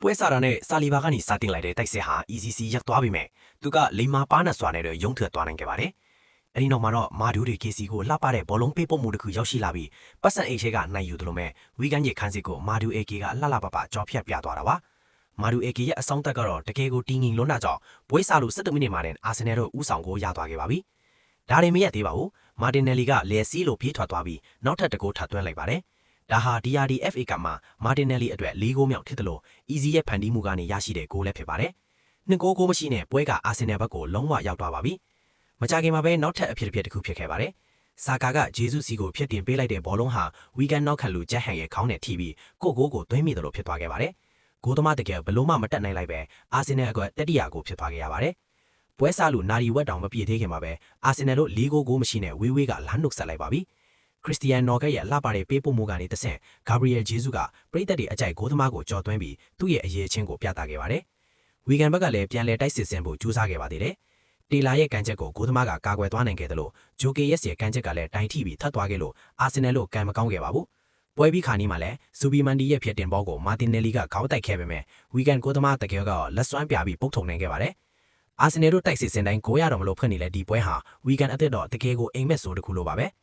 ပွဲစားရနဲ့စာလီဘာကနေစတင်လိုက်တဲ့တိုက်စစ်ဟာ ECC ရပ်သွားပြီမဲ့သူကလိမ္မာပါနဲ့စွာနဲ့ရုံးထွက်သွားနိုင်ခဲ့ပါတယ်။အဲဒီနောက်မှာတော့မာဒူးတွေ KC ကိုလှပတဲ့ဘောလုံးပေးပို့မှုတစ်ခုရောက်ရှိလာပြီးပတ်စံအိတ်ချဲကနိုင်ယူတယ်လို့မဲ့ဝီကန်ရဲ့ခန်းစစ်ကိုမာဒူး AK ကလှလှပပကြော်ဖြတ်ပြသွားတာပါ။မာဒူး AK ရဲ့အဆောင်တက်ကတော့တကယ်ကိုတင်းငင်လွန်းတာကြောင့်ပွဲစားလို့17မိနစ်မှနဲ့အာဆင်နယ်တို့ဦးဆောင်ကိုရသွားခဲ့ပါပြီ။ဒါတွေမရသေးပါဘူး။မာတင်နယ်လီကလယ်စီးလို့ပြေးထွက်သွားပြီးနောက်ထပ်တကူထပ်သွင်းလိုက်ပါတယ်။ဒါဟာ DRDFA ကမှမာတင်နယ်လီအတွက်၄ဂိုးမြောက်ဖြစ်တယ်လို့ Easy ရဲ့ဖန်တီးမှုကနေရရှိတဲ့ဂိုးလည်းဖြစ်ပါတယ်။နှစ်ဂိုးမရှိနဲ့ပွဲကအာဆင်နယ်ဘက်ကိုလုံးဝရောက်သွားပါပြီ။မကြခင်မှာပဲနောက်ထပ်အဖြစ်တစ်ခုဖြစ်ခဲ့ပါတယ်။ဆာကာကဂျေဇုစီကိုဖြစ်တင်ပေးလိုက်တဲ့ဘောလုံးဟာဝီကန်နောက်ခတ်လူဂျက်ဟန်ရဲ့ခေါင်းနဲ့ထိပြီးကိုဂိုးကိုသွင်းမိတယ်လို့ဖြစ်သွားခဲ့ပါတယ်။ဂိုးသမားတကယ်ဘလို့မှမတက်နိုင်လိုက်ပဲအာဆင်နယ်အတွက်တတိယကိုဖြစ်သွားခဲ့ရပါတယ်။ပွဲစားလူနာရီဝက်တောင်မပြည့်သေးခင်မှာပဲအာဆင်နယ်တို့၄ဂိုးမရှိနဲ့ဝေးကလမ်းနှုတ်ဆက်လိုက်ပါပြီ။ခရစ္စတီယန်နော်ဂက်ရဲ့လှပတဲ့ပေးပို့မှုကနေတဆင့်ဂါဘရီယယ်ဂျေဇုကပရိသတ်တွေအကြိုက်ဂိုးသမားကိုကြော်သွင်းပြီးသူ့ရဲ့အရေးချင်းကိုပြသခဲ့ပါတယ်။ဝီဂန်ဘက်ကလည်းပြန်လည်တိုက်စစ်ဆင်ဖို့ကြိုးစားခဲ့ပါသေးတယ်။တေလာရဲ့ကန်ချက်ကိုဂိုးသမားကကာကွယ်သွားနိုင်ခဲ့တယ်လို့ဂျိုကေရဲ့ရဲ့ကန်ချက်ကလည်းတိုင်ထိပြီးထပ်သွားခဲ့လို့အာဆင်နယ်တို့ကံမကောင်းခဲ့ပါဘူး။ပွဲပြီးခါနီးမှာလည်းဇူဘီမန်ဒီရဲ့ဖြစ်တင်ဘောကိုမာတင်နယ်လီကခေါင်းတိုက်ခဲ့ပေမဲ့ဝီဂန်ဂိုးသမားတကယ်ကလက်စွမ်းပြပြီးပုတ်ထုံနိုင်ခဲ့ပါတယ်။အာဆင်နယ်တို့တိုက်စစ်ဆင်တိုင်း900တော့မလို့ဖွင့်နေလဲဒီပွဲဟာဝီဂန်အသက်တော့တကယ်ကိုအိမ်မက်ဆိုးတစ်ခုလိုပါပဲ။